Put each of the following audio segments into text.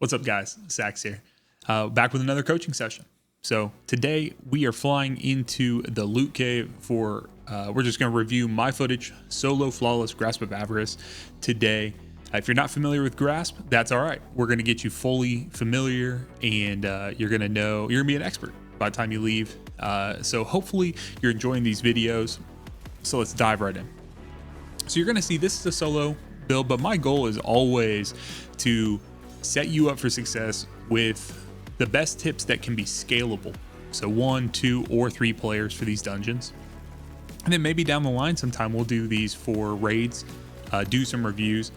What's up, guys? Sax here, back with another coaching session. So today we are flying into the loot cave for, we're just going to review my footage, solo flawless Grasp of Avarice today. If you're not familiar with Grasp, that's all right. We're going to get you fully familiar and you're going to be an expert by the time you leave. So hopefully you're enjoying these videos. So let's dive right in. So you're going to see this is a solo build, but my goal is always to set you up for success with the best tips that can be scalable. So 1, 2, or 3 players for these dungeons. And then maybe down the line sometime we'll do these for raids, do some reviews,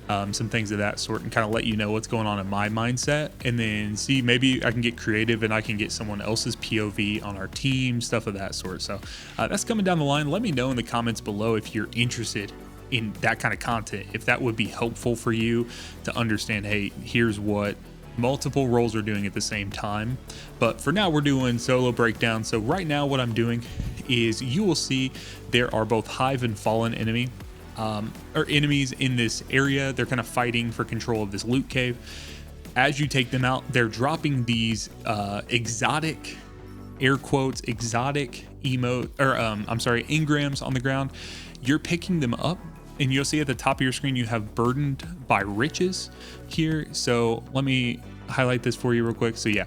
some things of that sort, and kind of let you know what's going on in my mindset, and then see maybe I can get creative and I can get someone else's POV on our team, stuff of that sort. So that's coming down the line. Let me know in the comments below if you're interested in that kind of content, if that would be helpful for you to understand, hey, here's what multiple roles are doing at the same time. But for now, we're doing solo breakdown. So right now what I'm doing is you will see there are both hive and fallen enemy or enemies in this area. They're kind of fighting for control of this loot cave. As you take them out, they're dropping these exotic, air quotes, exotic engrams on the ground. You're picking them up, and you'll see at the top of your screen you have burdened by riches here. So let me highlight this for you real quick. So yeah,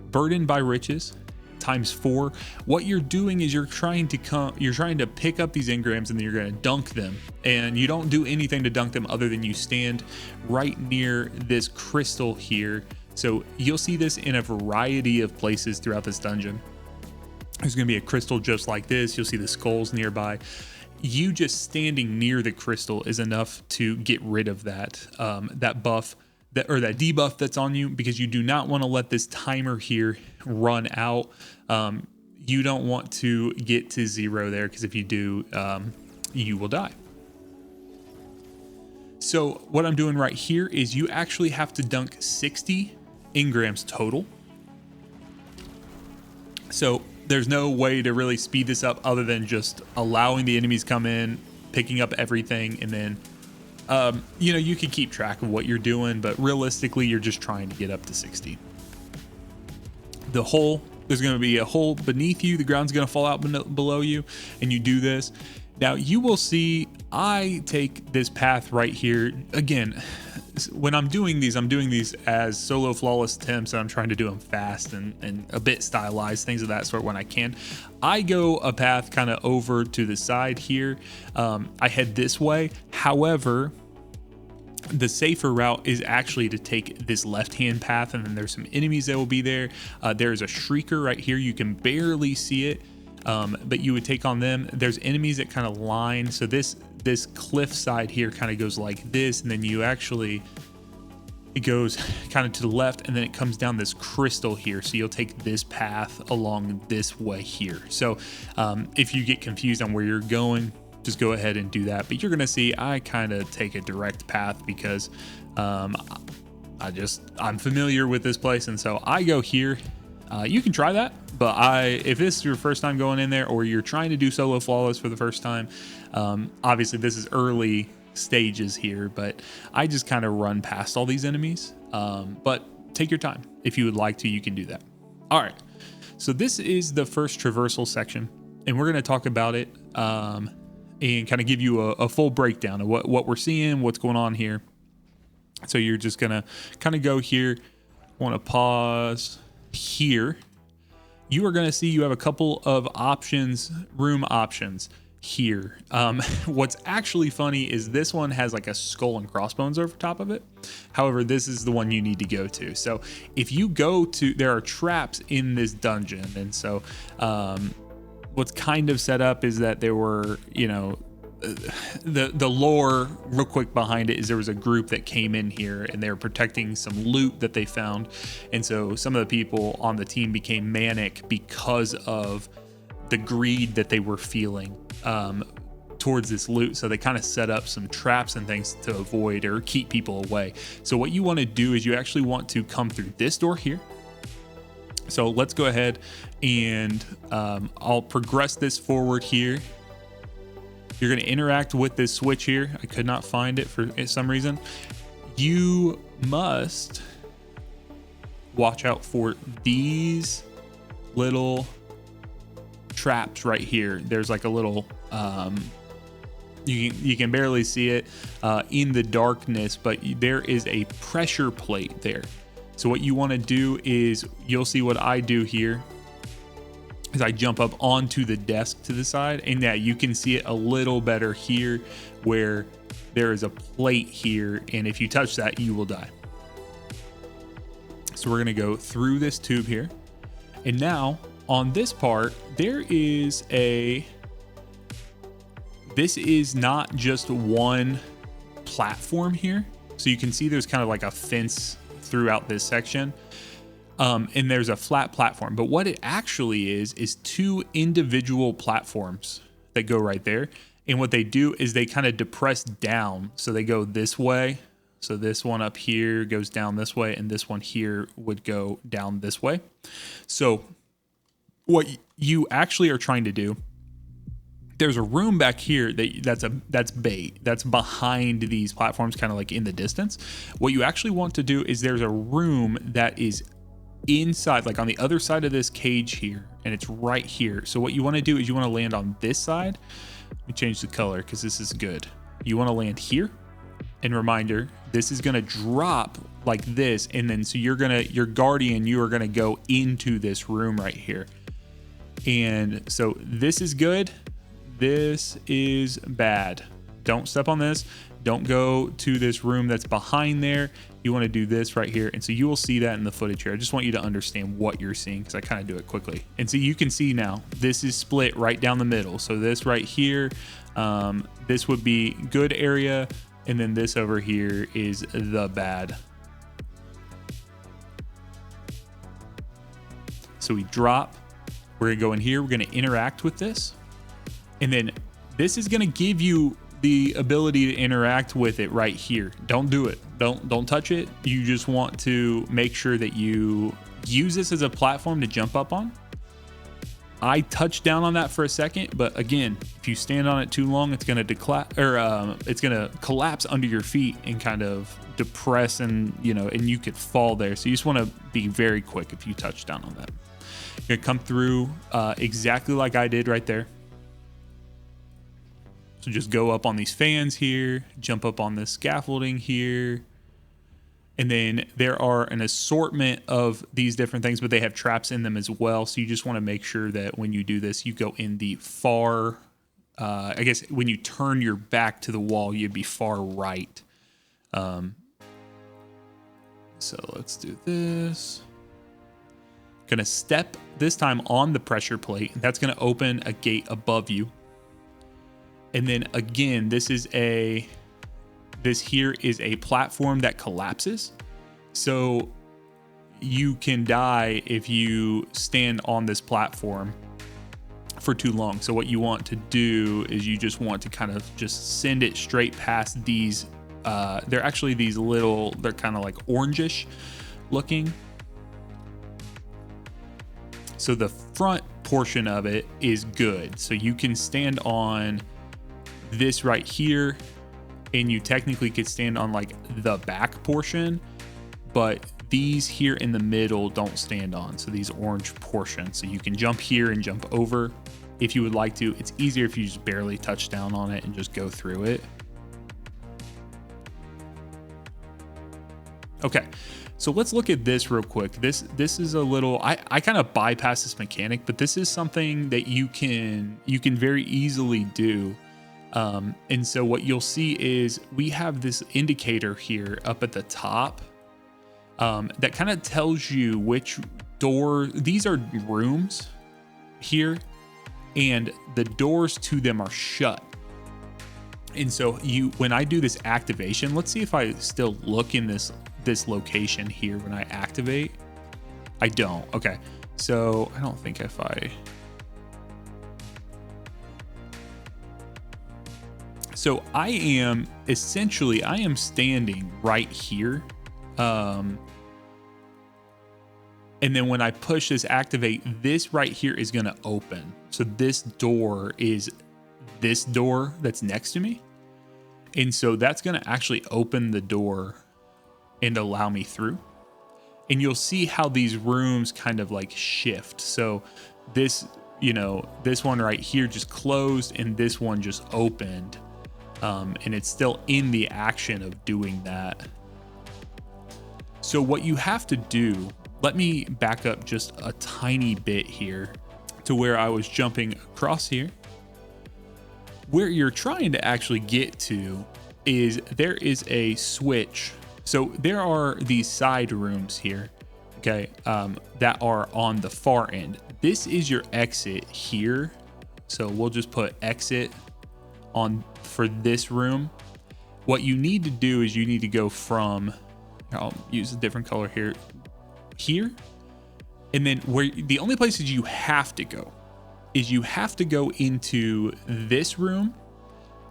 burdened by riches times 4. What you're doing is you're trying to pick up these engrams, and then you're going to dunk them, and you don't do anything to dunk them other than you stand right near this crystal here. So you'll see this in a variety of places throughout this dungeon. There's going to be a crystal just like this. You'll see the skulls nearby. You just standing near the crystal is enough to get rid of that that buff that debuff that's on you, because you do not want to let this timer here run out. You don't want to get to 0 there, because if you do, you will die. So what I'm doing right here is you actually have to dunk 60 engrams total. So there's no way to really speed this up other than just allowing the enemies come in, picking up everything, and then you can keep track of what you're doing, but realistically you're just trying to get up to 60. The hole, there's going to be a hole beneath you, the ground's going to fall out below you, and you do this. Now you will see I take this path right here. Again, when I'm doing these as solo flawless attempts, and I'm trying to do them fast and a bit stylized, things of that sort when I can. I go a path kind of over to the side here. I head this way. However, the safer route is actually to take this left-hand path, and then there's some enemies that will be there. There's a shrieker right here. You can barely see it. But you would take on them. There's enemies that kind of line. So this cliff side here kind of goes like this, and then it goes kind of to the left, and then it comes down this crystal here. So you'll take this path along this way here. So if you get confused on where you're going, just go ahead and do that. But you're going to see I kind of take a direct path because I'm familiar with this place, and so I go here. You can try that, but if this is your first time going in there, or you're trying to do solo flawless for the first time, obviously this is early stages here, but I just kind of run past all these enemies. But take your time. If you would like to, you can do that. All right. So this is the first Traversl section, and we're going to talk about it and kind of give you a full breakdown of what we're seeing, what's going on here. So you're just going to kind of go here. Want to pause here. You are going to see you have a couple of options, room options here. What's actually funny is this one has like a skull and crossbones over top of it. However, this is the one you need to go to. So if you go to, there are traps in this dungeon, and so what's kind of set up is that there were, the lore real quick behind it is there was a group that came in here and they were protecting some loot that they found, and so some of the people on the team became manic because of the greed that they were feeling towards this loot. So they kind of set up some traps and things to avoid or keep people away. So what you want to do is you actually want to come through this door here. So let's go ahead and I'll progress this forward here. You're going to interact with this switch here. I could not find it for some reason. You must watch out for these little traps right here. There's like a little you can barely see it in the darkness, but there is a pressure plate there. So what you want to do is, you'll see what I do here is I jump up onto the desk to the side, and yeah, you can see it a little better here where there is a plate here, and if you touch that, you will die. So we're going to go through this tube here, and now on this part there is this is not just one platform here. So you can see there's kind of like a fence throughout this section. And there's a flat platform, but what it actually is two individual platforms that go right there. And what they do is they kind of depress down. So they go this way. So this one up here goes down this way, and this one here would go down this way. So what you actually are trying to do, there's a room back here that's bait, that's behind these platforms, kind of like in the distance. What you actually want to do is there's a room that is inside, like on the other side of this cage here, and it's right here. So what you want to do is you want to land on this side. Let me change the color because this is good. You want to land here, and reminder, this is going to drop like this, and then so your guardian, you are going to go into this room right here. And so this is good, this is bad. Don't step on this. Don't go to this room that's behind there. You want to do this right here. And so you will see that in the footage here. I just want you to understand what you're seeing because I kind of do it quickly. And so you can see now this is split right down the middle. So this right here, this would be good area. And then this over here is the bad. So we drop, we're gonna go in here. We're gonna interact with this. And then this is gonna give you the ability to interact with it right here. Don't do it. Don't touch it. You just want to make sure that you use this as a platform to jump up on. I touched down on that for a second, but again, if you stand on it too long, it's gonna it's gonna collapse under your feet and kind of depress, and and you could fall there. So you just want to be very quick if you touch down on that. You're gonna come through exactly like I did right there. So just go up on these fans here, jump up on this scaffolding here. And then there are an assortment of these different things, but they have traps in them as well. So you just want to make sure that when you do this, you go in the far, I guess when you turn your back to the wall, you'd be far right. So let's do this. Gonna step this time on the pressure plate. That's gonna open a gate above you. And then again, this here is a platform that collapses. So you can die if you stand on this platform for too long. So what you want to do is you just want to kind of just send it straight past these. They're actually these little, they're kind of like orangish looking. So the front portion of it is good. So you can stand on this right here, and you technically could stand on like the back portion, but these here in the middle don't stand on. So these orange portions, so you can jump here and jump over if you would like to. It's easier if you just barely touch down on it and just go through it. Okay, so let's look at this real quick. This is a little, I kind of bypass this mechanic, but this is something that you can very easily do. And so what you'll see is we have this indicator here up at the top that kind of tells you which door, these are rooms here, and the doors to them are shut. And so when I do this activation, let's see if I still look in this location here when I activate. I don't. Okay. So I don't think if So I am standing right here. And then when I push this activate, this right here is going to open. So this door is this door that's next to me. And so that's going to actually open the door and allow me through. and you'll see how these rooms kind of like shift. So this, you know, this one right here just closed and this one just opened. And it's still in the action of doing that. So what you have to do, let me back up just a tiny bit here to where I was jumping across here. Where you're trying to actually get to is there is a switch. So there are these side rooms here, okay, that are on the far end. This is your exit here. So we'll just put exit on for this room. What you need to do is you need to go from, I'll use a different color here, and then where the only places you have to go is you have to go into this room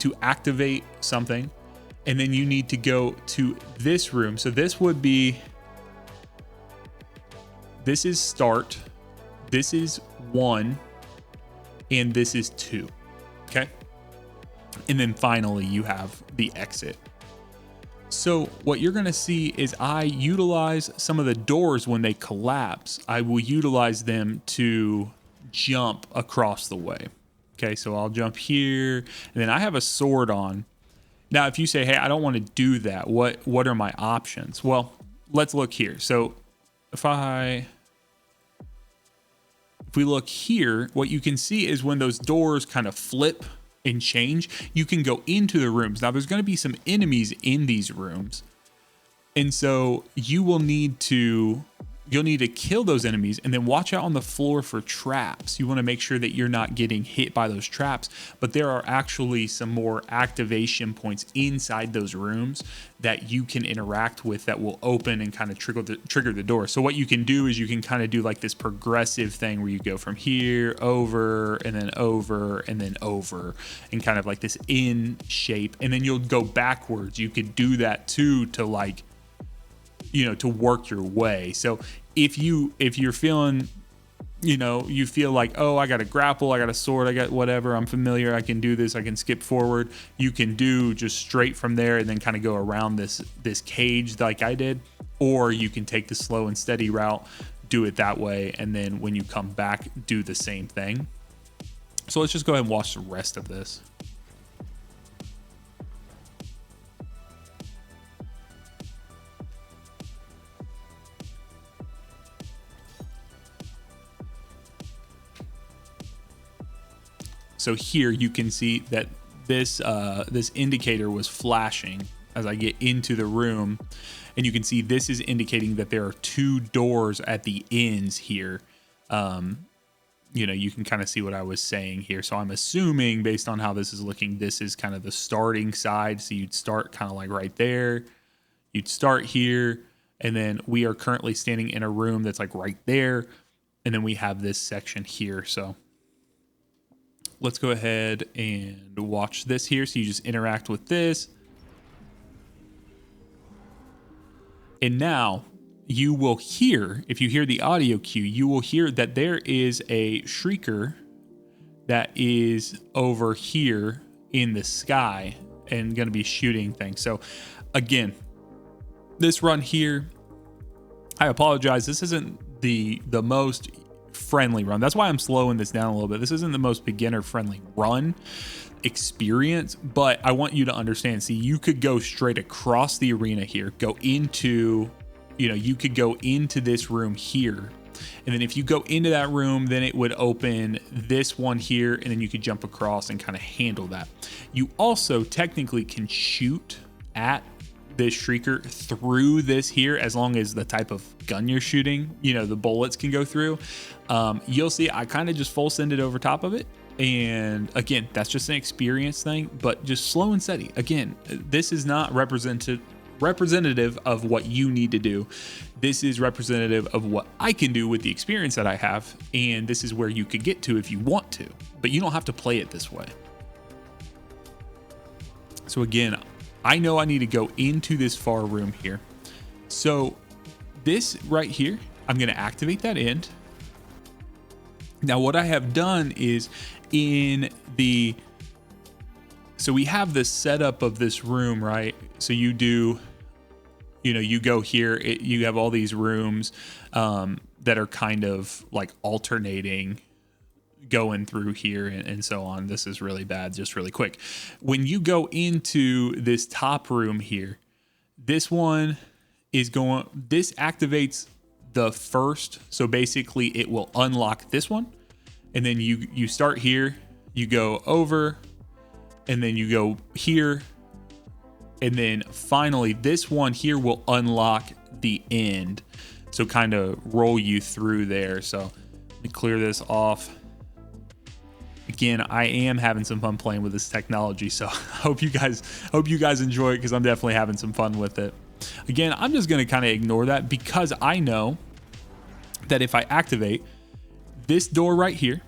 to activate something, and then you need to go to this room. So this would be, this is start, this is 1, and this is 2, okay? And then finally you have the exit. So what you're gonna see is I utilize some of the doors when they collapse. I will utilize them to jump across the way. Okay, so I'll jump here, and then I have a sword on. Now, if you say, hey, I don't want to do that, what are my options? Well, let's look here. So if we look here, what you can see is when those doors kind of flip and change, you can go into the rooms. Now there's going to be some enemies in these rooms, and so you'll need to kill those enemies, and then watch out on the floor for traps. You want to make sure that you're not getting hit by those traps, but there are actually some more activation points inside those rooms that you can interact with that will open and kind of trigger the door. So what you can do is you can kind of do like this progressive thing where you go from here over and then over and then over, and kind of like this in shape, and then you'll go backwards. You could do that too, to like, you know, to work your way. So if you're feeling, you know, you feel like, oh, I got a grapple, I got a sword, I got whatever, I'm familiar, I can do this, I can skip forward, you can do just straight from there and then kind of go around this cage like I did, or you can take the slow and steady route, do it that way, and then when you come back, do the same thing. So let's just go ahead and watch the rest of this. So here you can see that this indicator was flashing as I get into the room, and you can see this is indicating that there are 2 doors at the ends here. You know, you can kind of see what I was saying here. So I'm assuming, based on how this is looking, this is kind of the starting side. So you'd start kind of like right there. You'd start here, and then we are currently standing in a room that's like right there, and then we have this section here. So let's go ahead and watch this here. So you just interact with this. And now you will hear, if you hear the audio cue, you will hear that there is a shrieker that is over here in the sky and going to be shooting things. So again, this run here, I apologize. This isn't the most friendly run. That's why I'm slowing this down a little bit. This isn't the most beginner friendly run experience, but I want you to understand. See, you could go straight across the arena here, go into, you know, you could go into this room here, and then if you go into that room, then it would open this one here, and then you could jump across and kind of handle that. You also technically can shoot at this shrieker through this here, as long as the type of gun you're shooting, you know, the bullets can go through. You'll see I kind of just full send it over top of it, and again, that's just an experience thing, but just slow and steady. Again, this is not representative of what you need to do. This is representative of what I can do with the experience that I have, and this is where you could get to if you want to, but you don't have to play it this way. So again, I know I need to go into this far room here. So this right here, I'm going to activate that end. Now what I have done is so we have the setup of this room, right? So you do you know, you go here, you have all these rooms that are kind of like alternating going through here and so on. This is really bad. Just really quick, when you go into this top room here, this one is going, this activates the first, so basically it will unlock this one, and then you start here, you go over, and then you go here, and then finally this one here will unlock the end, so kind of roll you through there. So let me clear this off. Again, I am having some fun playing with this technology, so hope you guys enjoy it, because I'm definitely having some fun with it. Again, I'm just going to kind of ignore that, because I know that if I activate this door right here,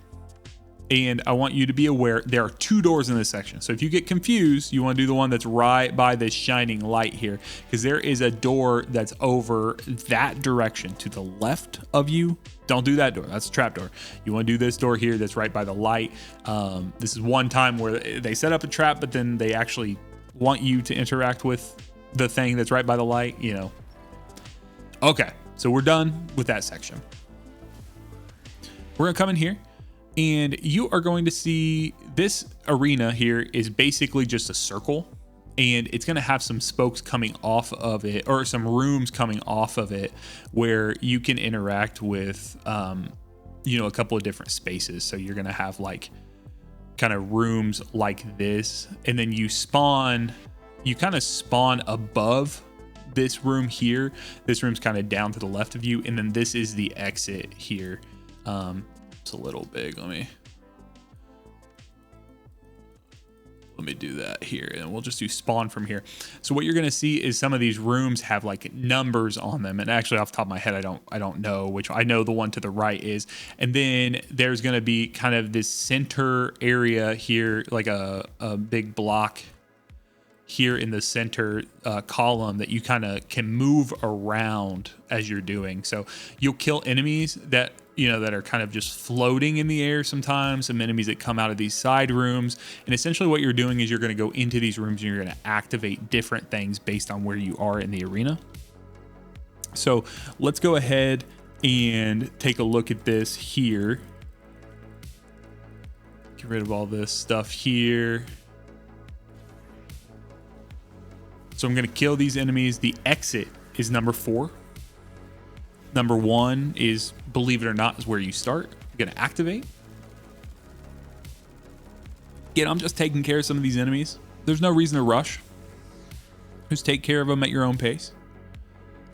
and I want you to be aware there are 2 doors in this section. So if you get confused, you want to do the one that's right by this shining light here, because there is a door that's over that direction to the left of you. Don't do that door. That's a trap door. You want to do this door here that's right by the light. This is one time where they set up a trap, but then they actually want you to interact with the thing that's right by the light, you know. Okay, so we're done with that section. We're going to come in here, and you are going to see this arena here is basically just a circle, and it's going to have some spokes coming off of it, or some rooms coming off of it, where you can interact with, you know, a couple of different spaces. So you're going to have like kind of rooms like this, and then you kind of spawn above this room here. This room's kind of down to the left of you, and then this is the exit here. It's a little big. Let me do that here, and we'll just do spawn from here. So what you're going to see is some of these rooms have like numbers on them, and actually off the top of my head I don't know which. I know the one to the right is, and then there's going to be kind of this center area here, like a big block here in the center column that you kind of can move around as you're doing. So you'll kill enemies that, you know, that are kind of just floating in the air sometimes, some enemies that come out of these side rooms. And essentially what you're doing is you're going to go into these rooms and you're going to activate different things based on where you are in the arena. So let's go ahead and take a look at this here. Get rid of all this stuff here. So I'm going to kill these enemies. The exit is number 4. Number 1 is, believe it or not, is where you start. I'm going to activate. Again, I'm just taking care of some of these enemies. There's no reason to rush. Just take care of them at your own pace.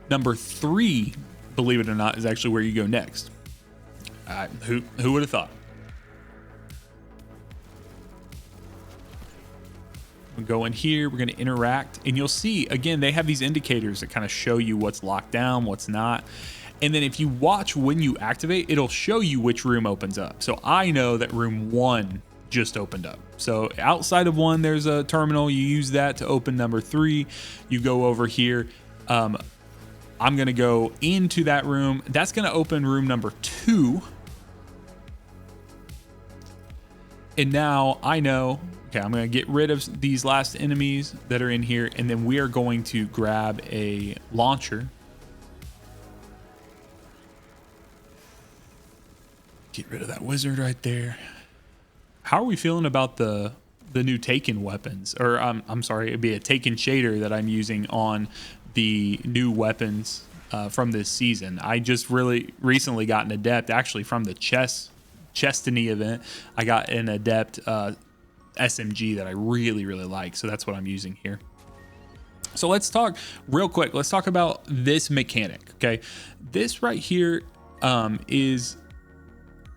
Number 3, believe it or not, is actually where you go next. Who would have thought? We go in here, we're going to interact, and you'll see, again, they have these indicators that kind of show you what's locked down, what's not. And then if you watch when you activate, it'll show you which room opens up. So I know that room 1 just opened up. So outside of 1, there's a terminal. You use that to open number 3. You go over here. I'm going to go into that room. That's going to open room number 2. And now I know, okay, I'm going to get rid of these last enemies that are in here, and then we are going to grab a launcher. Get rid of that wizard right there. How are we feeling about the new Taken weapons? Or I'm sorry, it'd be a Taken shader that I'm using on the new weapons from this season. I just really recently got an adept, actually from the Chestiny event. I got an adept SMG that I really like, so that's what I'm using here. So let's talk real quick. Let's talk about this mechanic. Okay, this right here is,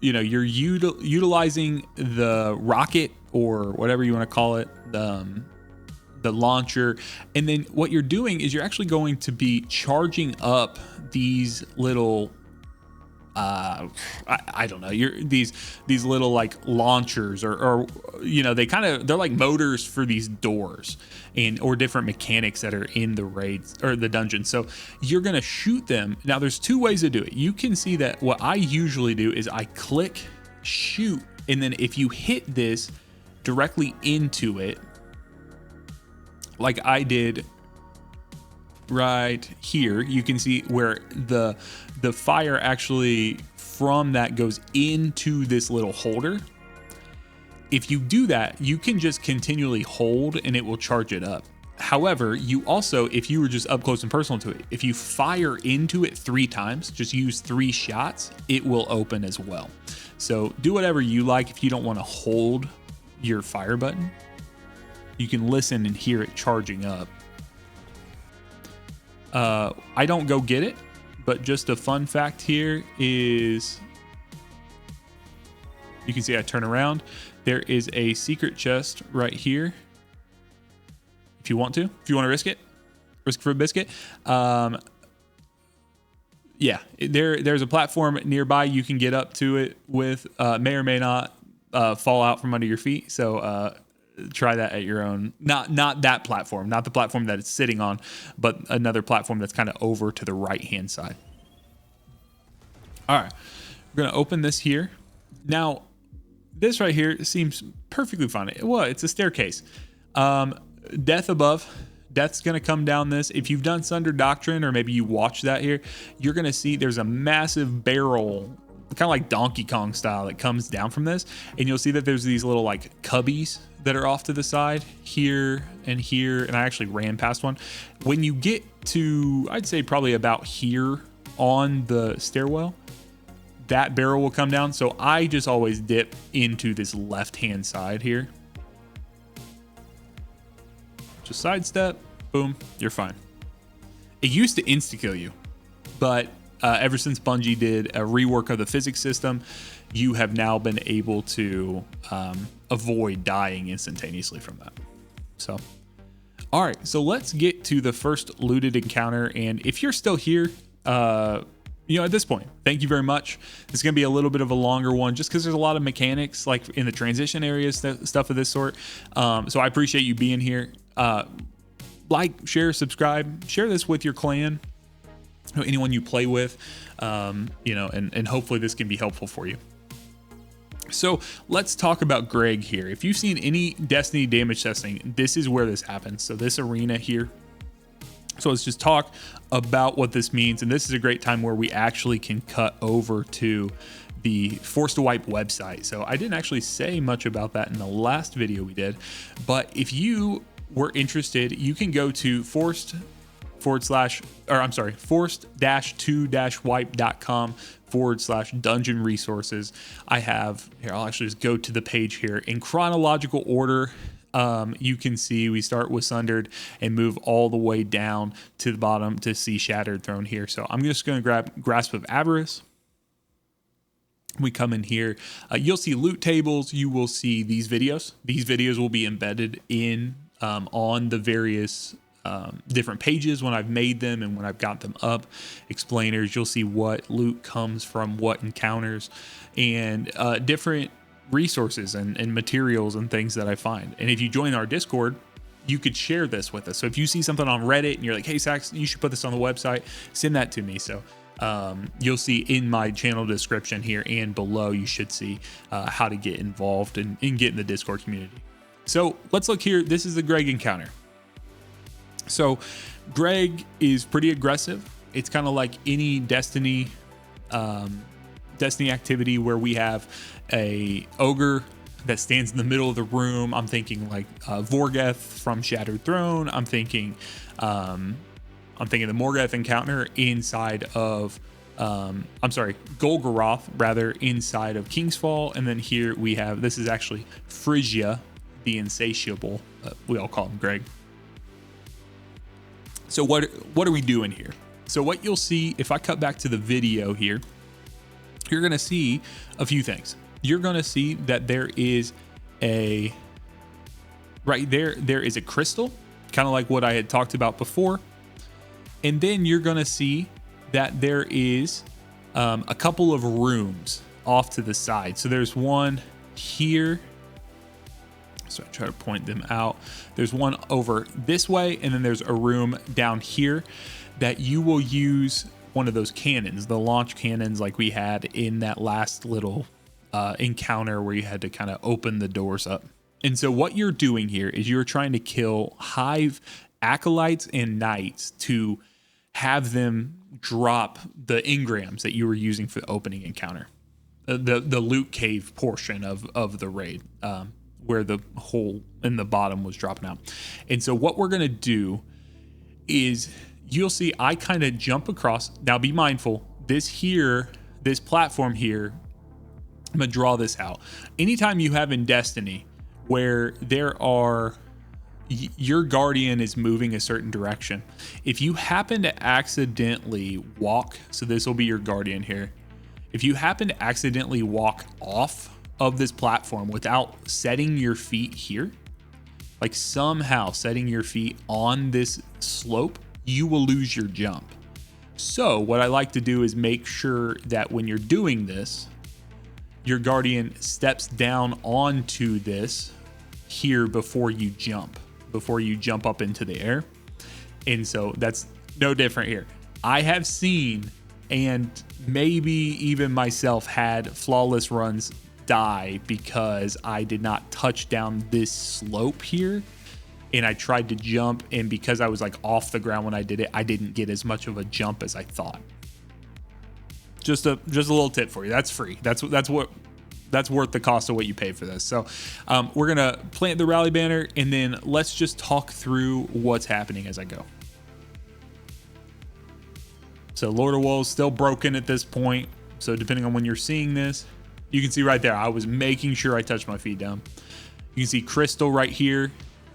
you know, you're utilizing the rocket, or whatever you want to call it, the launcher, and then what you're doing is you're actually going to be charging up these little I don't know, these little like launchers, or you know, they're like motors for these doors or different mechanics that are in the raids or the dungeon. So you're gonna shoot them. Now there's 2 ways to do it. You can see that what I usually do is I click shoot, and then if you hit this directly into it, like I did right here, you can see where the fire actually from that goes into this little holder. If you do that, you can just continually hold and it will charge it up. However, you also, if you were just up close and personal to it, if you fire into it 3 times, just use 3 shots, it will open as well. So do whatever you like. If you don't want to hold your fire button, you can listen and hear it charging up. I don't go get it, but just a fun fact here is, you can see I turn around. There is a secret chest right here. If you want to risk it for a biscuit. Yeah, there's a platform nearby. You can get up to it with, may or may not fall out from under your feet. So try that at your own. Not that platform, not the platform that it's sitting on, but another platform that's kind of over to the right hand side. All right, we're gonna open this here. Now, this right here seems perfectly fine. Well, it's a staircase. Death above. Death's going to come down this. If you've done Sunder Doctrine, or maybe you watch that here, you're going to see there's a massive barrel, kind of like Donkey Kong style, that comes down from this. And you'll see that there's these little like cubbies that are off to the side here and here. And I actually ran past one. When you get to, I'd say probably about here on the stairwell, that barrel will come down. So I just always dip into this left-hand side here. Just sidestep, boom, you're fine. It used to insta-kill you, but ever since Bungie did a rework of the physics system, you have now been able to avoid dying instantaneously from that. So, all right, so let's get to the first looted encounter. And if you're still here, at this point, thank you very much. It's going to be a little bit of a longer one just because there's a lot of mechanics like in the transition areas, stuff of this sort. So I appreciate you being here. Like, share, subscribe, share this with your clan, anyone you play with, and hopefully this can be helpful for you. So let's talk about Greg here. If you've seen any Destiny damage testing, this is where this happens. So this arena here. So let's just talk about what this means. And this is a great time where we actually can cut over to the Forced to Wipe website. So I didn't actually say much about that in the last video we did, but if you were interested, you can go to forced-to-wipe.com/dungeon resources. I have here, I'll actually just go to the page here in chronological order. You can see we start with Sundered and move all the way down to the bottom to see Shattered Throne here. So I'm just going to grab Grasp of Avarice. We come in here, you'll see loot tables. You will see these videos. These videos will be embedded in on the various different pages when I've made them and when I've got them up. Explainers, you'll see what loot comes from what encounters, and different resources and materials and things that I find. And if you join our Discord, you could share this with us. So if you see something on Reddit and you're like, hey Sax, you should put this on the website, send that to me. So you'll see in my channel description here and below, you should see how to get involved and get in the Discord community. So let's look here. This is the Greg encounter. So Greg is pretty aggressive. It's kind of like any Destiny activity where we have a ogre that stands in the middle of the room. I'm thinking like Vorgeth from Shattered Throne. I'm thinking the Morgoth encounter inside of Golgoroth rather, inside of Kingsfall. And then here we have, this is actually Phry'zhia, the Insatiable. We all call him Greg. So what are we doing here? So what you'll see, if I cut back to the video here, you're going to see a few things. You're going to see that there is a, right there is a crystal, kind of like what I had talked about before. And then you're going to see that there is a couple of rooms off to the side. So there's one here. So I try to point them out. There's one over this way, and then there's a room down here that you will use one of those cannons, the launch cannons like we had in that last little encounter where you had to kind of open the doors up. And so what you're doing here is you're trying to kill Hive acolytes and knights to have them drop the engrams that you were using for the opening encounter, the loot cave portion of the raid, where the hole in the bottom was dropping out. And so what we're going to do is, you'll see I kind of jump across. Now be mindful, this platform here, I'm going to draw this out. Anytime you have in Destiny where your guardian is moving a certain direction, if you happen to accidentally walk, so this will be your guardian here, if you happen to accidentally walk off of this platform without setting your feet here, like somehow setting your feet on this slope, you will lose your jump. So what I like to do is make sure that when you're doing this, your guardian steps down onto this here before you jump up into the air. And so that's no different here. I have seen, and maybe even myself had, flawless runs die because I did not touch down this slope here, and I tried to jump, and because I was like off the ground when I did it, I didn't get as much of a jump as I thought. Just a little tip for you. That's free. That's worth the cost of what you pay for this. So we're gonna plant the rally banner, and then let's just talk through what's happening as I go. So Lord of Woe is still broken at this point. So depending on when you're seeing this, you can see right there, I was making sure I touched my feet down. You can see Crystal right here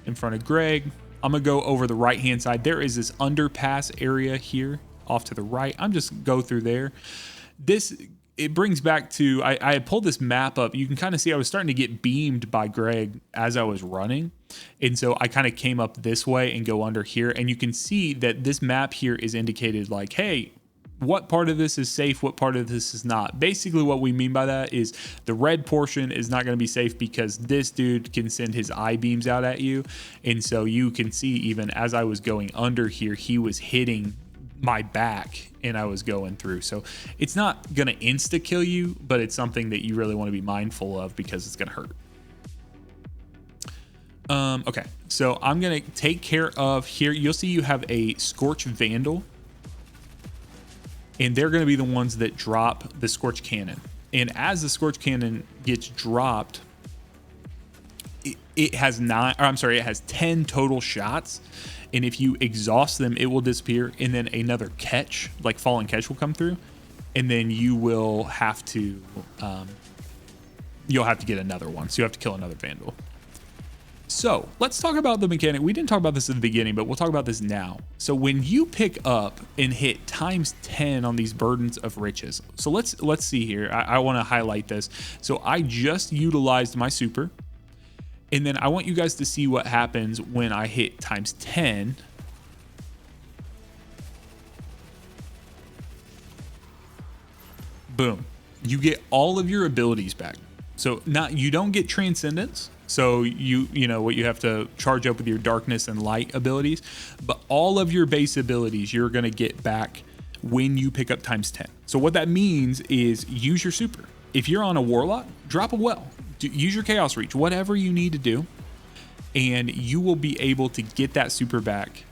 in front of Greg. I'm gonna go over the right-hand side. There is this underpass area here off to the right. I'm just go through there. It brings back to, I had pulled this map up. You can kind of see I was starting to get beamed by Greg as I was running. And so I kind of came up this way and go under here. And you can see that this map here is indicated like, hey, what part of this is safe? What part of this is not? Basically what we mean by that is the red portion is not going to be safe because this dude can send his eye beams out at you. And so you can see even as I was going under here, he was hitting my back and I was going through. So it's not going to insta kill you, but it's something that you really want to be mindful of because it's going to hurt. Okay, so I'm going to take care of here. You'll see you have a Scorch Vandal, and they're going to be the ones that drop the Scorch Cannon. And as the Scorch Cannon gets dropped, it has 10 total shots. And if you exhaust them, it will disappear. And then another catch, like Fallen Catch, will come through. And then you will have to, you'll have to get another one. So you have to kill another Vandal. So let's talk about the mechanic. We didn't talk about this at the beginning, but we'll talk about this now. So when you pick up and hit times 10 on these Burdens of Riches. So let's see here. I want to highlight this. So I just utilized my super. And then I want you guys to see what happens when I hit times 10. Boom. You get all of your abilities back. So you don't get Transcendence. So you know what, you have to charge up with your Darkness and Light abilities. But all of your base abilities you're going to get back when you pick up times 10. So what that means is use your super. If you're on a Warlock, drop a well. Use your Chaos Reach, whatever you need to do, and you will be able to get that super back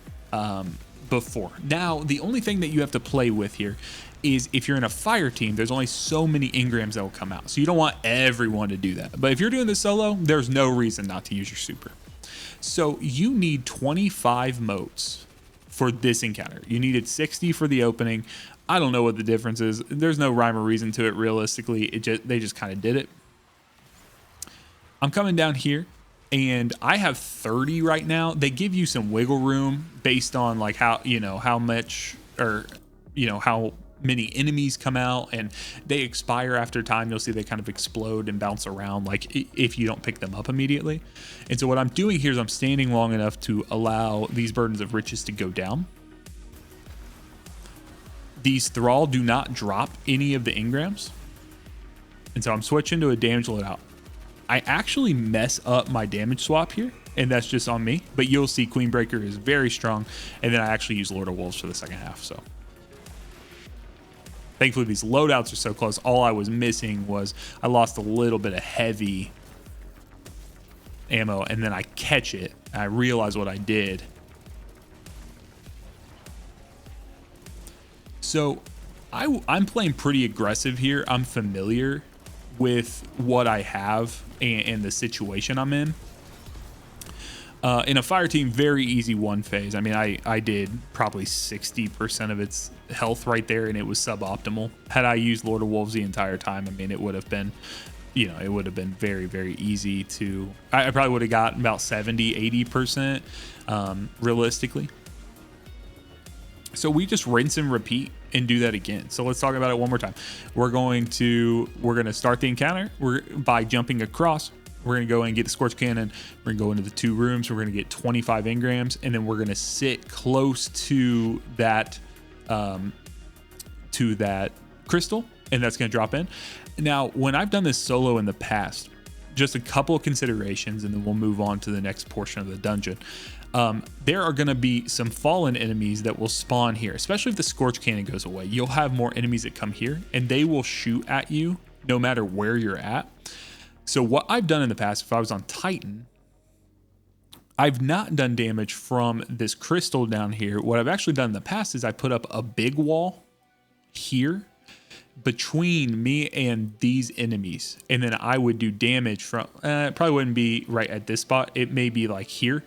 before. Now, the only thing that you have to play with here is if you're in a fire team, there's only so many engrams that will come out. So you don't want everyone to do that. But if you're doing this solo, there's no reason not to use your super. So you need 25 motes for this encounter. You needed 60 for the opening. I don't know what the difference is. There's no rhyme or reason to it realistically. They just kind of did it. I'm coming down here and I have 30 right now. They give you some wiggle room based on like how much, or how many enemies come out, and they expire after time. You'll see they kind of explode and bounce around like if you don't pick them up immediately. And so what I'm doing here is I'm standing long enough to allow these Burdens of Riches to go down. These Thrall do not drop any of the engrams. And so I'm switching to a damage loadout. I actually mess up my damage swap here, and that's just on me. But you'll see Queenbreaker is very strong, and then I actually use Lord of Wolves for the second half. So thankfully these loadouts are so close. All I was missing was I lost a little bit of heavy ammo, and then I catch it. And I realize what I did, So I'm playing pretty aggressive here. I'm familiar with what I have and the situation I'm in. In a fire team, very easy one phase. I mean, I did probably 60% of its health right there, and it was suboptimal. Had I used Lord of Wolves the entire time, I mean, it would have been, you know, it would have been very, very easy to, I probably would have gotten about 70-80% realistically. So we just rinse and repeat and do that again. So let's talk about it one more time. We're going to start the encounter by jumping across. We're going to go and get the Scorch Cannon. We're going to go into the 2 rooms. We're going to get 25 engrams, and then we're going to sit close to that crystal, and that's going to drop in. Now, when I've done this solo in the past, just a couple of considerations, and then we'll move on to the next portion of the dungeon. There are going to be some fallen enemies that will spawn here, especially if the Scorch Cannon goes away. You'll have more enemies that come here, and they will shoot at you no matter where you're at. So what I've done in the past, if I was on Titan, I've not done damage from this crystal down here. What I've actually done in the past is I put up a big wall here between me and these enemies. And then I would do damage from, it probably wouldn't be right at this spot. It may be like here.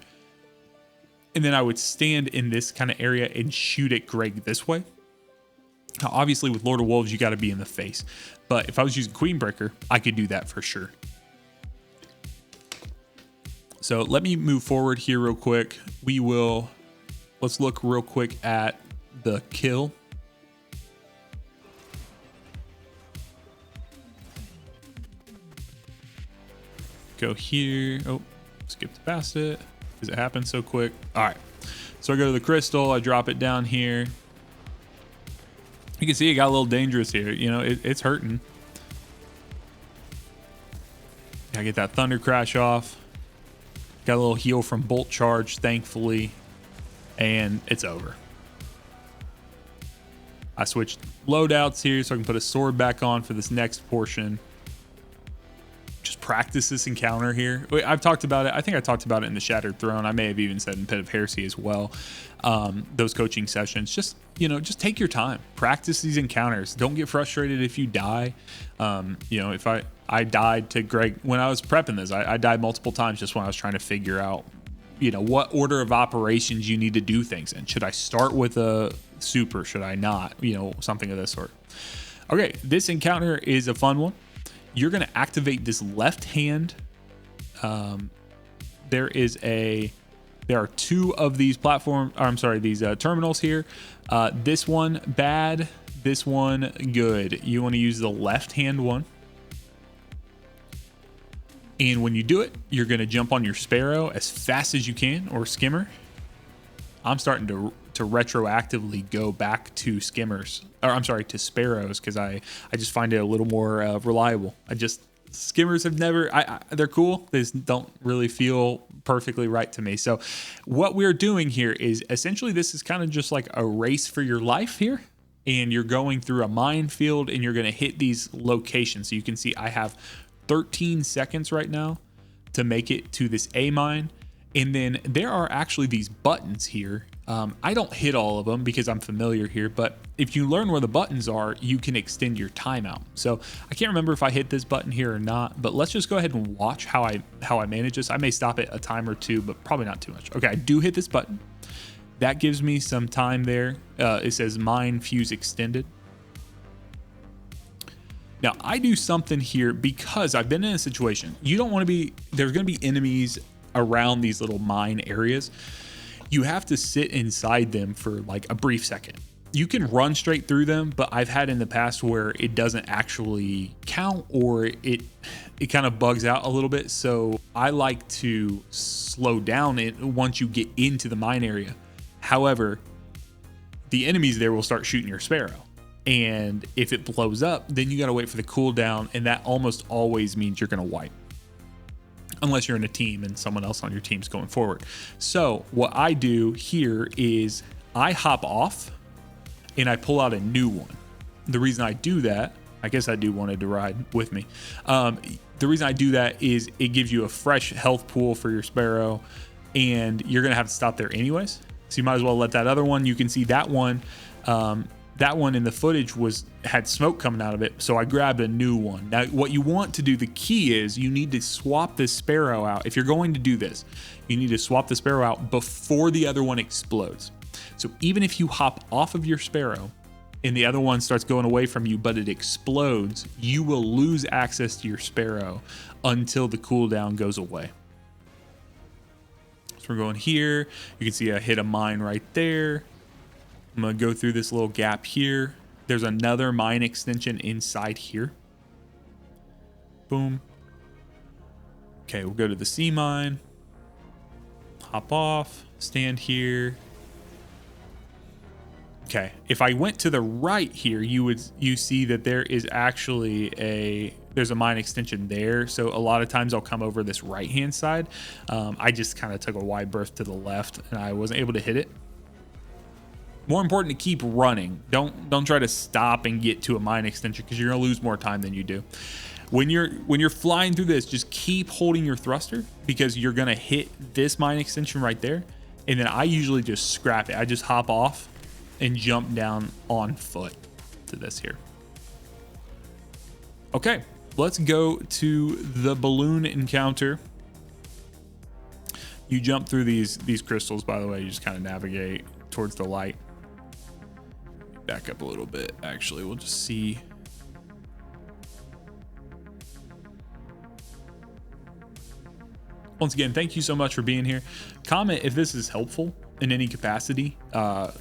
And then I would stand in this kind of area and shoot at Greg this way. Now, obviously with Lord of Wolves, you got to be in the face. But if I was using Queenbreaker, I could do that for sure. So let me move forward here real quick. Let's look real quick at the kill. Go here. Oh, skipped past it because it happened so quick. All right. So I go to the crystal. I drop it down here. You can see it got a little dangerous here. You know, it's hurting. Gotta get that thunder crash off. Got a little heal from bolt charge, thankfully, and it's over. I switched loadouts here so I can put a sword back on for this next portion. Just practice this encounter here. I've talked about it. I think I talked about it in the Shattered Throne. I may have even said in Pit of Heresy as well. Those coaching sessions, just take your time. Practice these encounters. Don't get frustrated if you die. If I died to Greg when I was prepping this, I died multiple times just when I was trying to figure out, what order of operations you need to do things in. Should I start with a super? Should I not? Something of this sort. Okay, this encounter is a fun one. You're going to activate this left hand. There are 2 of these these terminals here. This one bad, this one good. You want to use the left hand one. And when you do it, you're going to jump on your Sparrow as fast as you can, or Skimmer. I'm starting to retroactively go back to Skimmers, to Sparrows, because I just find it a little more reliable. Skimmers have never, they're cool. They just don't really feel perfectly right to me. So what we're doing here is essentially, this is kind of just like a race for your life here. And you're going through a minefield and you're going to hit these locations. So you can see I have 13 seconds right now to make it to this A mine. And then there are actually these buttons here. I don't hit all of them because I'm familiar here, but if you learn where the buttons are, you can extend your timeout. So I can't remember if I hit this button here or not, but let's just go ahead and watch how I manage this. I may stop it a time or 2, but probably not too much. Okay, I do hit this button. That gives me some time there. It says mine fuse extended. Now I do something here because I've been in a situation. You don't want to be, there's going to be enemies around these little mine areas. You have to sit inside them for like a brief second. You can run straight through them, but I've had in the past where it doesn't actually count, or it kind of bugs out a little bit. So I like to slow down it once you get into the mine area. However, the enemies there will start shooting your Sparrow. And if it blows up, then you got to wait for the cooldown. And that almost always means you're going to wipe, unless you're in a team and someone else on your team's going forward. So what I do here is I hop off and I pull out a new one. The reason I do that, I guess I do wanted to ride with me. The reason I do that is it gives you a fresh health pool for your Sparrow, and you're going to have to stop there anyways. So you might as well let that other one, you can see that one, that one in the footage had smoke coming out of it, so I grabbed a new one. Now, what you want to do, the key is you need to swap this sparrow out. If you're going to do this, you need to swap the sparrow out before the other one explodes. So even if you hop off of your sparrow and the other one starts going away from you, but it explodes, you will lose access to your sparrow until the cooldown goes away. So we're going here. You can see I hit a mine right there. I'm going to go through this little gap here. There's another mine extension inside here. Boom. Okay, we'll go to the sea mine. Hop off. Stand here. Okay, if I went to the right here, you see that there is actually there's a mine extension there. So a lot of times I'll come over this right-hand side. I just kind of took a wide berth to the left and I wasn't able to hit it. More important to keep running. Don't try to stop and get to a mine extension because you're gonna lose more time than you do. When you're flying through this, just keep holding your thruster because you're gonna hit this mine extension right there. And then I usually just scrap it. I just hop off and jump down on foot to this here. Okay, let's go to the balloon encounter. You jump through these crystals, by the way. You just kind of navigate towards the light. Back up a little bit, actually. We'll just see. Once again, thank you so much for being here. Comment if this is helpful in any capacity,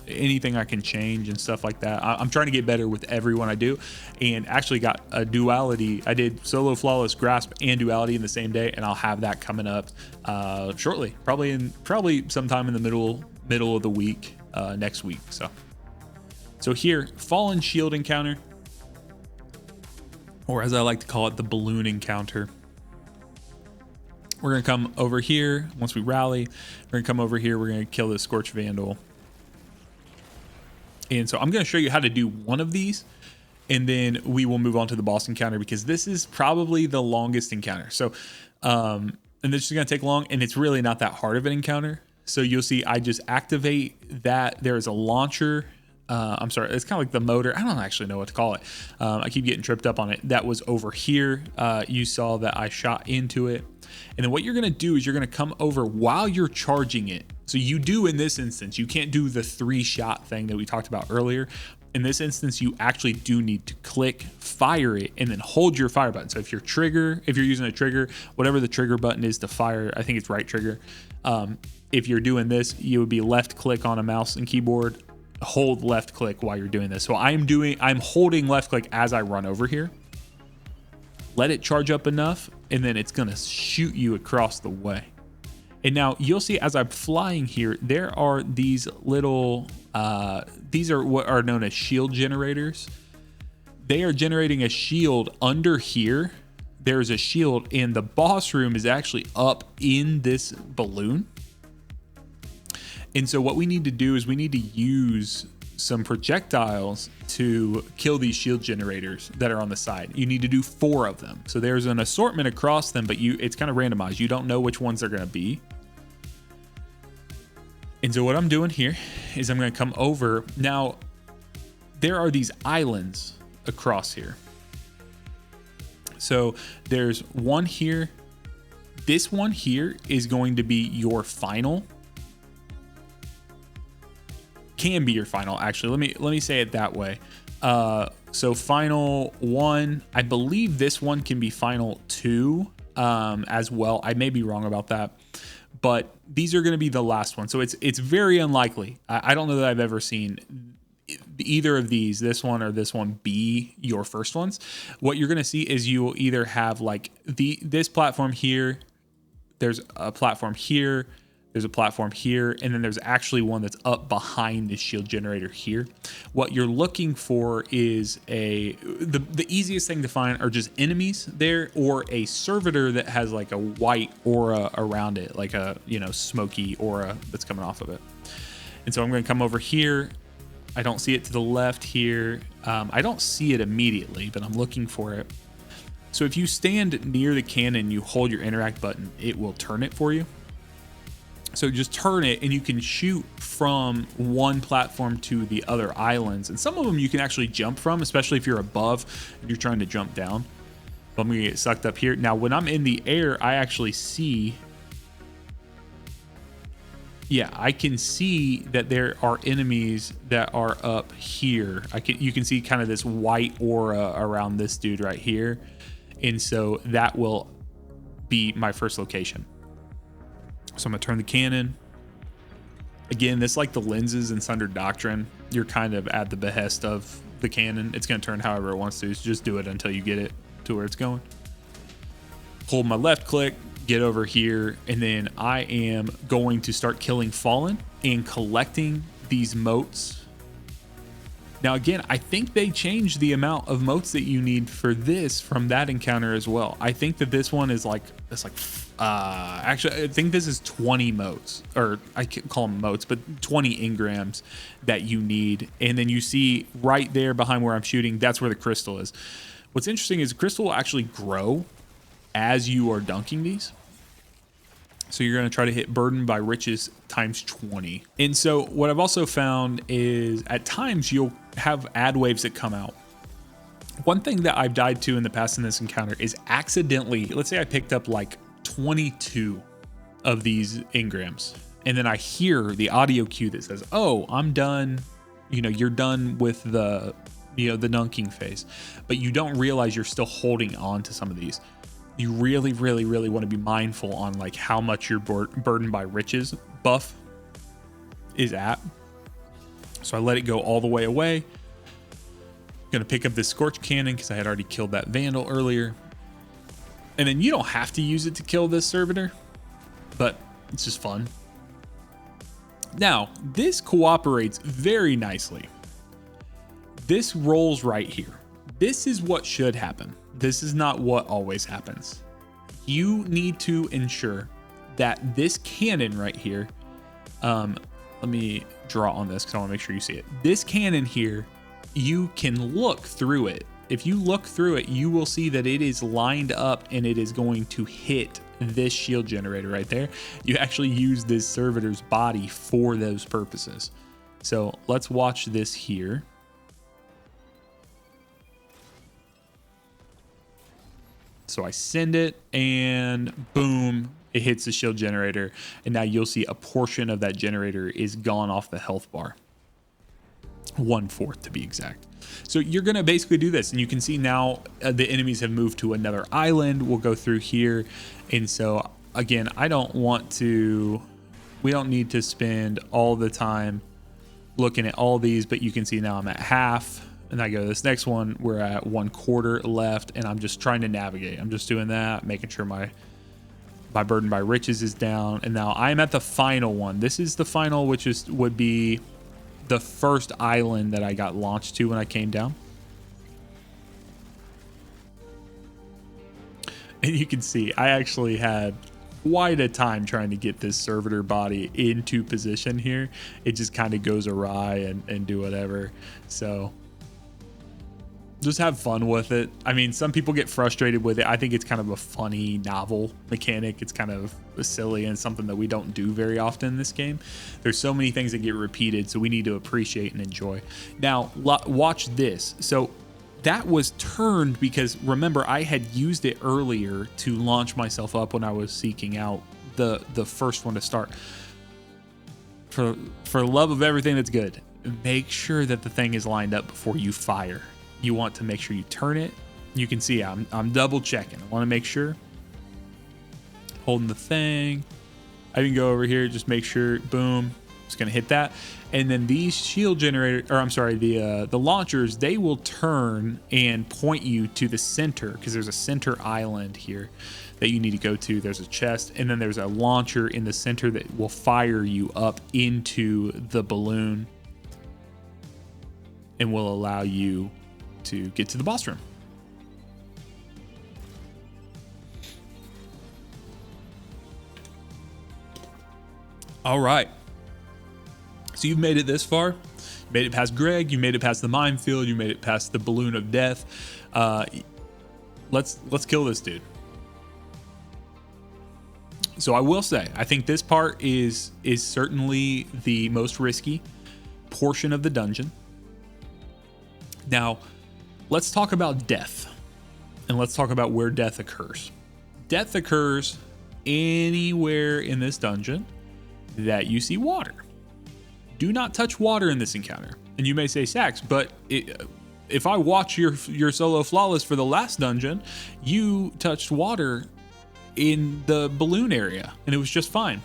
anything I can change and stuff like that. I'm trying to get better with everyone I do, and actually got a duality. I did solo flawless grasp and duality in the same day, and I'll have that coming up shortly, probably sometime in the middle of the week, next week. So here, fallen shield encounter, or as I like to call it, the balloon encounter. We're gonna come over here. Once we rally, we're gonna come over here. We're gonna kill this Scorch Vandal. And so I'm gonna show you how to do one of these, and then we will move on to the boss encounter because this is probably the longest encounter. So, and this is gonna take long, and it's really not that hard of an encounter. So you'll see I just activate that. There's a launcher. I'm sorry, it's kind of like the motor. I don't actually know what to call it. I keep getting tripped up on it. That was over here. You saw that I shot into it. And then what you're going to do is you're going to come over while you're charging it. So you do in this instance, you can't do the 3-shot thing that we talked about earlier. In this instance, you actually do need to click, fire it, and then hold your fire button. So if you're using a trigger, whatever the trigger button is to fire, I think it's right trigger. If you're doing this, you would be left click on a mouse and keyboard, hold left click while you're doing this. So I'm holding left click as I run over here. Let it charge up enough, and then it's gonna shoot you across the way. And now you'll see as I'm flying here, there are these little, these are what are known as shield generators. They are generating a shield under here. There's a shield, and the boss room is actually up in this balloon. And so what we need to do is we need to use some projectiles to kill these shield generators that are on the side. You need to do 4 of them. So there's an assortment across them, but it's kind of randomized. You don't know which ones they're going to be. And so what I'm doing here is I'm going to come over. Now, there are these islands across here. So there's one here. This one here is going to be your final. Can be your final, actually. Let me say it that way. So final 1, I believe this one can be final 2 as well. I may be wrong about that, but these are going to be the last one. So it's very unlikely. I don't know that I've ever seen either of these, this one or this one, be your first ones. What you're going to see is you will either have like this platform here. There's a platform here. There's a platform here, and then there's actually one that's up behind this shield generator here. What you're looking for is the easiest thing to find are just enemies there, or a servitor that has like a white aura around it, like a smoky aura that's coming off of it. And so I'm going to come over here. I don't see it to the left here. I don't see it immediately, but I'm looking for it. So if you stand near the cannon, you hold your interact button, it will turn it for you. So just turn it and you can shoot from one platform to the other islands. And some of them you can actually jump from, especially if you're above and you're trying to jump down. Let me get sucked up here. Now, when I'm in the air, I actually see, yeah, I can see that there are enemies that are up here. You can see kind of this white aura around this dude right here. And so that will be my first location. So I'm gonna turn the cannon. Again, this like the lenses in Sunder Doctrine. You're kind of at the behest of the cannon. It's gonna turn however it wants to. So just do it until you get it to where it's going. Hold my left click, get over here, and then I am going to start killing Fallen and collecting these motes. Now again, I think they changed the amount of motes that you need for this from that encounter as well. I think that this one is like, actually I think this is 20 motes, or I can call them motes, but 20 engrams that you need. And then you see right there behind where I'm shooting, that's where the crystal is. What's interesting is the crystal will actually grow as you are dunking these. So you're going to try to hit burden by riches times 20. And so what I've also found is at times you'll have ad waves that come out. One thing that I've died to in the past in this encounter is accidentally, let's say I picked up like 22 of these engrams, and then I hear the audio cue that says, oh, I'm done. You know, you're done with the, you know, the dunking phase, but you don't realize you're still holding on to some of these. You really, really, really want to be mindful on like how much your burden by riches buff is at. So I let it go all the way away. Gonna pick up this Scorch Cannon because I had already killed that Vandal earlier. And then you don't have to use it to kill this servitor, but it's just fun. Now, this cooperates very nicely. This rolls right here. This is what should happen. This is not what always happens. You need to ensure that this cannon right here, let me draw on this because I want to make sure you see it. This cannon here, you can look through it. If you look through it, you will see that it is lined up and it is going to hit this shield generator right there. You actually use this servitor's body for those purposes. So let's watch this here. So I send it and boom, it hits the shield generator. And now you'll see a portion of that generator is gone off the health bar. 1/4 to be exact. So you're going to basically do this, and you can see now the enemies have moved to another island. We'll go through here. And so again, we don't need to spend all the time looking at all these, but you can see now I'm at half. And I go to this next one, we're at 1/4 left, and I'm just trying to navigate. I'm just doing that, making sure my burden by riches is down. And now I'm at the final one. This is the final, which would be the first island that I got launched to when I came down. And you can see I actually had quite a time trying to get this servitor body into position here. It just kind of goes awry and do whatever. So just have fun with it. I mean, some people get frustrated with it. I think it's kind of a funny, novel mechanic. It's kind of silly and something that we don't do very often in this game. There's so many things that get repeated, so we need to appreciate and enjoy. Now, watch this. So that was turned because, remember, I had used it earlier to launch myself up when I was seeking out the first one to start. For the love of everything that's good, make sure that the thing is lined up before you fire. You want to make sure you turn it. You can see I'm double checking. I want to make sure. Holding the thing. I can go over here, just make sure, boom, it's going to hit that. And then these shield generators, or I'm sorry, the launchers, they will turn and point you to the center, because there's a center island here that you need to go to. There's a chest, and then there's a launcher in the center that will fire you up into the balloon and will allow you to get to the boss room. All right. So you've made it this far. You made it past Greg. You made it past the minefield. You made it past the balloon of death. Let's kill this dude. So I will say, I think this part is certainly the most risky portion of the dungeon. Now, let's talk about death, and let's talk about where death occurs. Death occurs anywhere in this dungeon that you see water. Do not touch water in this encounter. And you may say, Sax, but if I watch your solo flawless for the last dungeon, you touched water in the balloon area and it was just fine.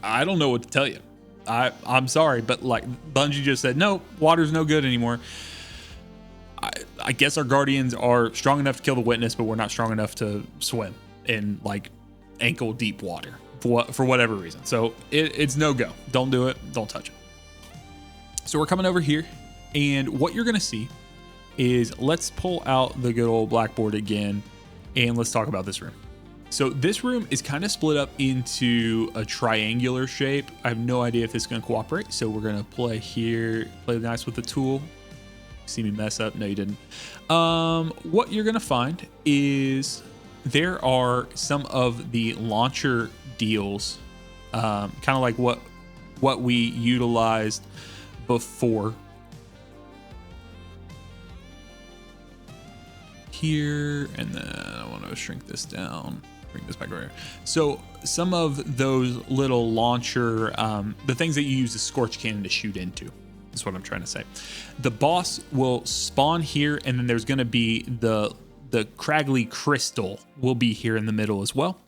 I don't know what to tell you. I'm sorry, but like Bungie just said, no, water's no good anymore. I guess our guardians are strong enough to kill the witness, but we're not strong enough to swim in like ankle deep water for whatever reason. So it's no go. Don't do it. Don't touch it. So we're coming over here, and what you're going to see is, let's pull out the good old blackboard again, and let's talk about this room. So this room is kind of split up into a triangular shape. I have no idea if this is going to cooperate. So we're going to play here, play nice with the tool. See me mess up? No, you didn't. What you're going to find is there are some of the launcher deals, kind of like what we utilized before. Here, and then I want to shrink this down, bring this back over here. So some of those little launcher, the things that you use the scorch cannon to shoot into, is what I'm trying to say. The boss will spawn here, and then there's going to be the craggly crystal will be here in the middle as well.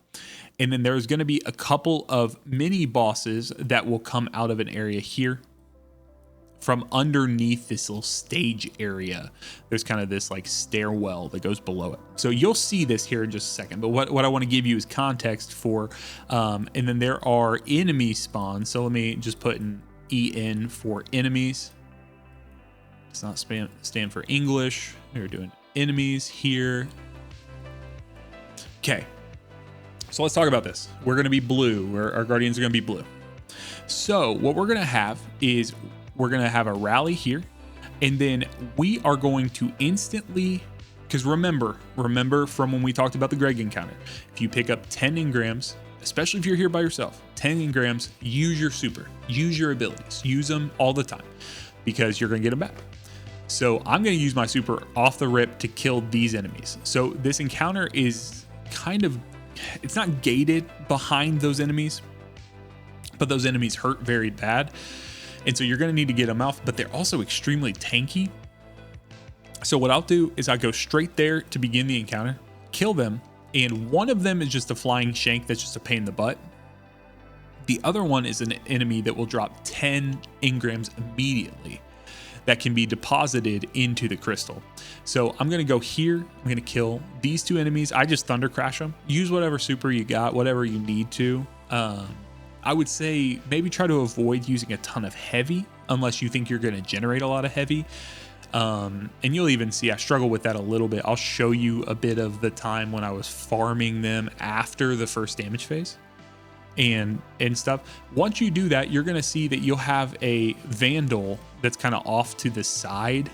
And then there's going to be a couple of mini bosses that will come out of an area here. From underneath this little stage area, there's kind of this like stairwell that goes below it. So you'll see this here in just a second. But what I want to give you is context for, and then there are enemy spawns. So let me just put an EN for enemies. It's not stand for English. We're doing enemies here. Okay. So let's talk about this. We're going to be blue. Our guardians are going to be blue. So what we're going to have is we're going to have a rally here, and then we are going to instantly, because remember from when we talked about the Greg encounter, if you pick up 10 engrams, especially if you're here by yourself, 10 engrams, use your super, use your abilities, use them all the time, because you're going to get them back. So I'm going to use my super off the rip to kill these enemies. So this encounter is kind of, it's not gated behind those enemies, but those enemies hurt very bad. And so you're going to need to get them off, but they're also extremely tanky. So what I'll do is I go straight there to begin the encounter, kill them, and one of them is just a flying shank that's just a pain in the butt. The other one is an enemy that will drop 10 engrams immediately that can be deposited into the crystal. So I'm going to go here. I'm going to kill these two enemies. I just thunder crash them. Use whatever super you got, whatever you need to. I would say maybe try to avoid using a ton of heavy unless you think you're going to generate a lot of heavy. And you'll even see I struggle with that a little bit. I'll show you a bit of the time when I was farming them after the first damage phase and stuff. Once you do that, you're going to see that you'll have a Vandal that's kind of off to the side.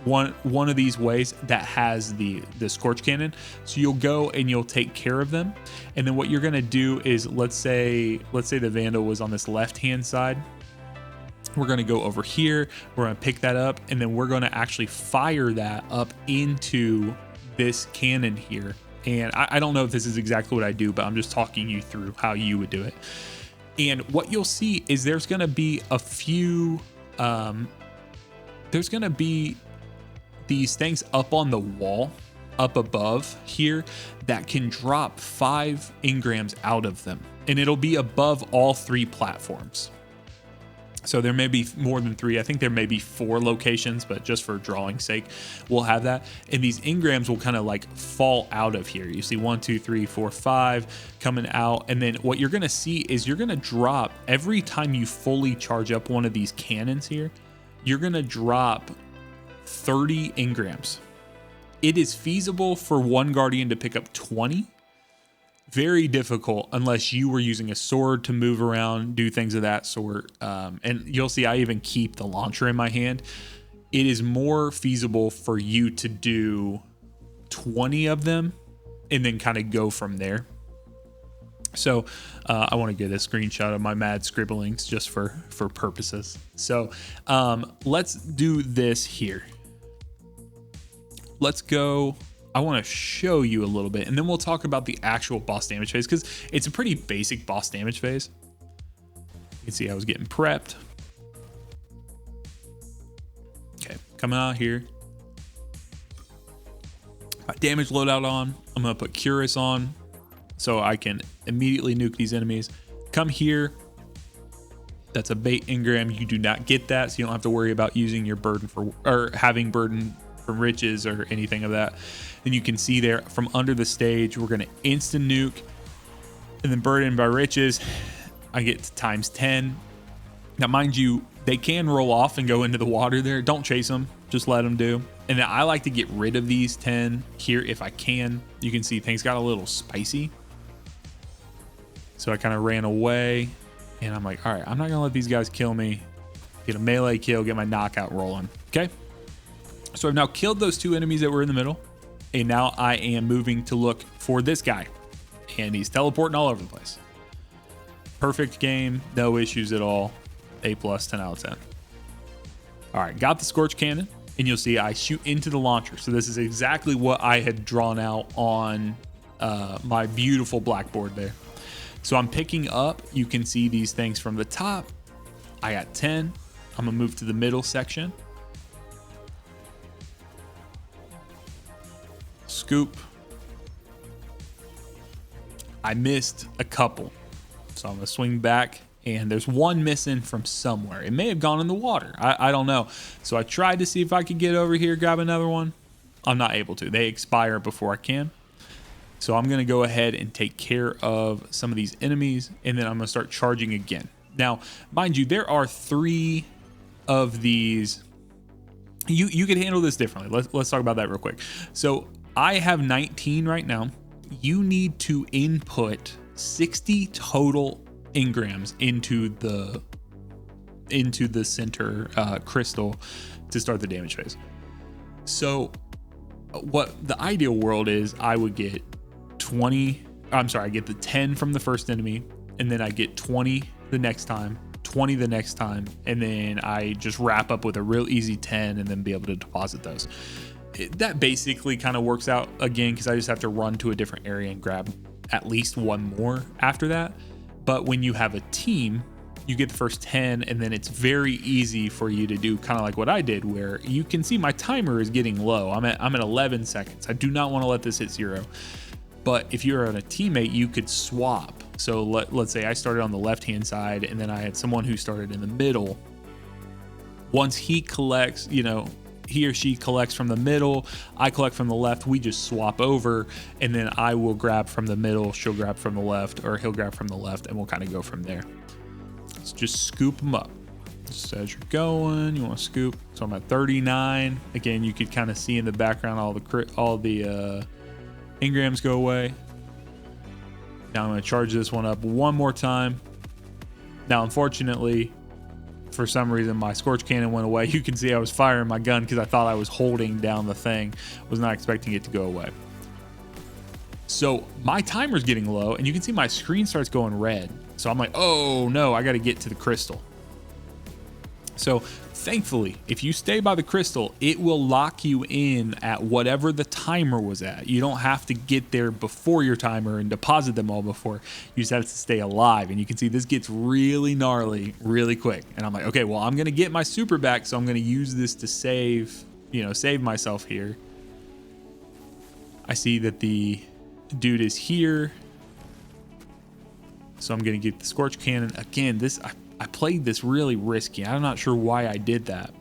One of these ways that has the scorch cannon. So you'll go and you'll take care of them. And then what you're going to do is, let's say the Vandal was on this left hand side. We're going to go over here. We're going to pick that up, and then we're going to actually fire that up into this cannon here. And I don't know if this is exactly what I do, but I'm just talking you through how you would do it. And what you'll see is there's going to be a few, there's going to be these things up on the wall up above here that can drop 5 engrams out of them, and it'll be above all 3 platforms. So there may be more than 3. I think there may be 4 locations, but just for drawing's sake, we'll have that. And these engrams will kind of like fall out of here. You see 1, 2, 3, 4, 5 coming out. And then what you're going to see is you're going to drop, every time you fully charge up one of these cannons here, you're going to drop 30 engrams. It is feasible for one guardian to pick up 20. Very difficult unless you were using a sword to move around, do things of that sort. And you'll see I even keep the launcher in my hand. It is more feasible for you to do 20 of them and then kind of go from there. So I want to get a screenshot of my mad scribblings just for purposes. So let's do this here. Let's go. I want to show you a little bit, and then we'll talk about the actual boss damage phase, because it's a pretty basic boss damage phase. You can see I was getting prepped. Okay, coming out here. My damage loadout on. I'm going to put Curus on so I can immediately nuke these enemies. Come here. That's a bait engram. You do not get that, so you don't have to worry about using your burden for, or having burden from riches or anything of that. And you can see there from under the stage, we're going to instant nuke, and then burden by riches. I get to times 10. Now, mind you, they can roll off and go into the water there. Don't chase them. Just let them do. And then I like to get rid of these 10 here if I can. You can see things got a little spicy. So I kind of ran away, and I'm like, all right, I'm not going to let these guys kill me. Get a melee kill, get my knockout rolling. Okay. So I've now killed those 2 enemies that were in the middle, and now I am moving to look for this guy, and he's teleporting all over the place. Perfect game, no issues at all. A+, 10 out of 10. All right, got the Scorch Cannon, and you'll see I shoot into the launcher. So this is exactly what I had drawn out on my beautiful blackboard there. So I'm picking up, you can see these things from the top. I got 10. I'm gonna move to the middle section. Scoop. I missed a couple, so I'm gonna swing back, and there's one missing from somewhere. It may have gone in the water. I don't know. So I tried to see if I could get over here, grab another one. I'm not able to. They expire before I can. So I'm gonna go ahead and take care of some of these enemies, and then I'm gonna start charging again. Now, mind you, there are 3 of these. You could handle this differently. Let's talk about that real quick. So I have 19 right now. You need to input 60 total engrams into the center crystal to start the damage phase. So what the ideal world is, I would get 20. I'm sorry, I get the 10 from the first enemy, and then I get 20 the next time, 20 the next time, and then I just wrap up with a real easy 10 and then be able to deposit those. That basically kind of works out again, because I just have to run to a different area and grab at least one more after that. But when you have a team, you get the first 10, and then it's very easy for you to do kind of like what I did, where you can see my timer is getting low. I'm at 11 seconds. I do not want to let this hit 0. But if you're on a teammate, you could swap. So let's say I started on the left-hand side, and then I had someone who started in the middle. Once he collects, he or she collects from the middle, I collect from the left, we just swap over, and then I will grab from the middle, she'll grab from the left, or he'll grab from the left, and we'll kind of go from there. Let's just scoop them up. Just as you're going, you want to scoop. So I'm at 39. Again, you could kind of see in the background all the engrams go away. Now I'm going to charge this one up one more time. Now, unfortunately, for some reason, my Scorch Cannon went away. You can see I was firing my gun because I thought I was holding down the thing. Was not expecting it to go away. So my timer's getting low, and you can see my screen starts going red. So I'm like, oh no, I got to get to the crystal. So thankfully, if you stay by the crystal, it will lock you in at whatever the timer was at. You don't have to get there before your timer and deposit them all before. You just have to stay alive. And you can see this gets really gnarly really quick. And I'm like, okay, well, I'm going to get my super back, so I'm going to use this to save myself here. I see that the dude is here. So I'm going to get the Scorch Cannon. Again, I played this really risky. I'm not sure why I did that.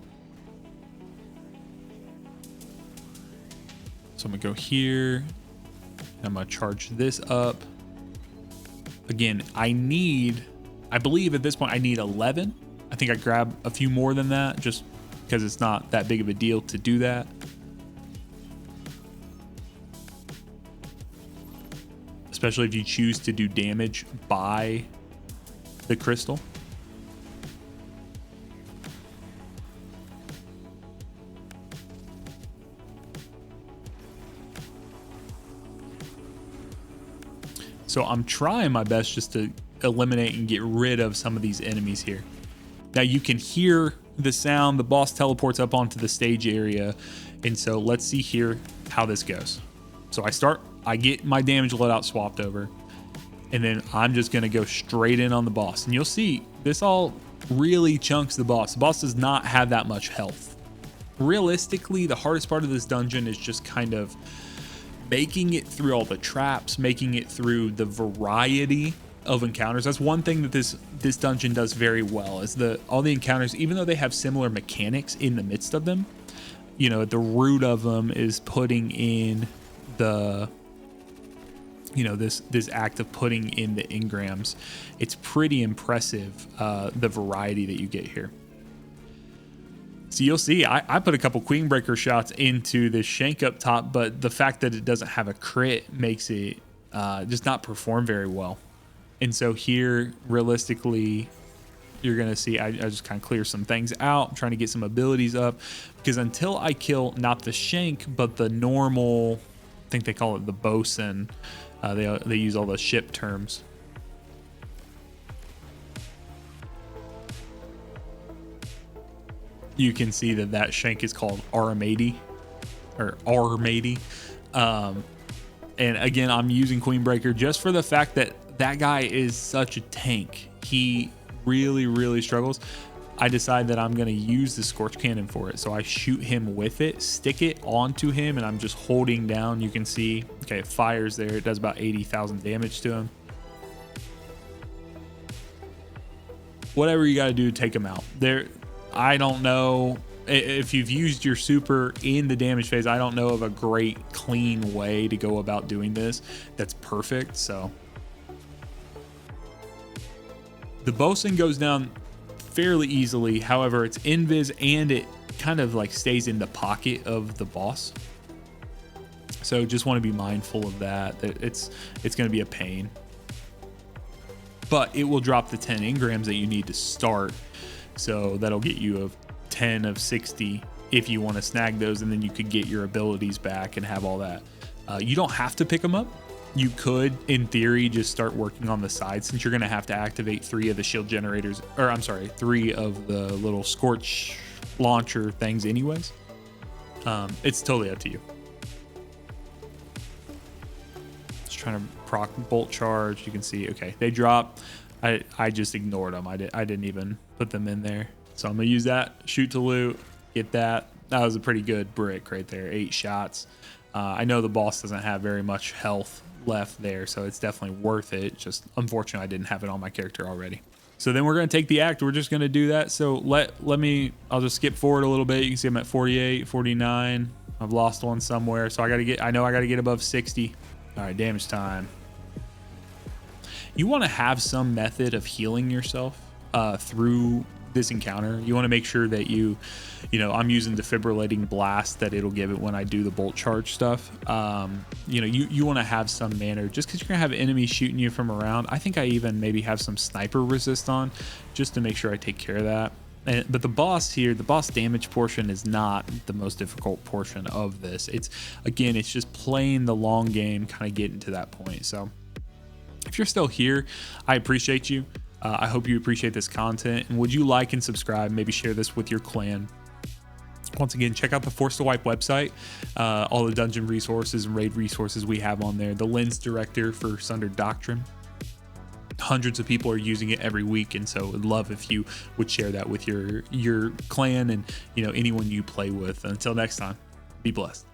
So I'm gonna go here. I'm gonna charge this up. Again, I believe at this point I need 11. I think I grab a few more than that just because it's not that big of a deal to do that. Especially if you choose to do damage by the crystal. So I'm trying my best just to eliminate and get rid of some of these enemies here. Now you can hear the sound. The boss teleports up onto the stage area. And so let's see here how this goes. So I get my damage loadout swapped over, and then I'm just gonna go straight in on the boss. And you'll see this all really chunks the boss. The boss does not have that much health. Realistically, the hardest part of this dungeon is just kind of making it through all the traps, making it through the variety of encounters. That's one thing that this dungeon does very well, is all the encounters, even though they have similar mechanics in the midst of them, you know, the root of them is putting in the, you know, this act of putting in the engrams. It's pretty impressive, the variety that you get here. So you'll see, I put a couple Queen Breaker shots into this shank up top, but the fact that it doesn't have a crit makes it just not perform very well. And so here, realistically, you're going to see I just kind of clear some things out. I'm trying to get some abilities up, because until I kill not the shank, but the normal, I think they call it the bosun. They use all the ship terms. You can see that shank is called Armady, or Armady. And again, I'm using Queen Breaker just for the fact that guy is such a tank. He really, really struggles. I decide that I'm going to use the Scorch Cannon for it. So I shoot him with it, stick it onto him, and I'm just holding down. You can see, okay, it fires there. It does about 80,000 damage to him. Whatever you got to do to take him out. I don't know if you've used your super in the damage phase. I don't know of a great clean way to go about doing this that's perfect. So the bosun goes down fairly easily. However, it's invis, and it kind of like stays in the pocket of the boss. So just want to be mindful of that it's going to be a pain, but it will drop the 10 engrams that you need to start. So that'll get you a 10 of 60 if you want to snag those, and then you could get your abilities back and have all that. You don't have to pick them up. You could, in theory, just start working on the side, since you're going to have to activate 3 of the shield generators, or I'm sorry, 3 of the little scorch launcher things anyways. It's totally up to you. Just trying to proc bolt charge. You can see, okay, they drop. I just ignored them. I didn't even put them in there. So I'm gonna use that, shoot to loot, get that. That was a pretty good brick right there, 8 shots. I know the boss doesn't have very much health left there, so it's definitely worth it. Just unfortunately, I didn't have it on my character already. So then we're gonna take the act. We're just gonna do that. So I'll just skip forward a little bit. You can see I'm at 48, 49. I've lost one somewhere, so I know I gotta get above 60. All right, damage time. You want to have some method of healing yourself through this encounter. You want to make sure that you know, I'm using defibrillating blast that it'll give it when I do the bolt charge stuff. You know, you want to have some manner, just because you're gonna have enemies shooting you from around. I think I even maybe have some sniper resist on, just to make sure I take care of that. But the boss here, the boss damage portion is not the most difficult portion of this. It's just playing the long game, kind of getting to that point. So if you're still here, I appreciate you. I hope you appreciate this content, and would you like and subscribe, maybe share this with your clan. Once again, check out the Force to Wipe website, all the dungeon resources and raid resources we have on there. The lens director for Sundered Doctrine. Hundreds of people are using it every week, and so I'd love if you would share that with your clan and, you know, anyone you play with. Until next time, be blessed.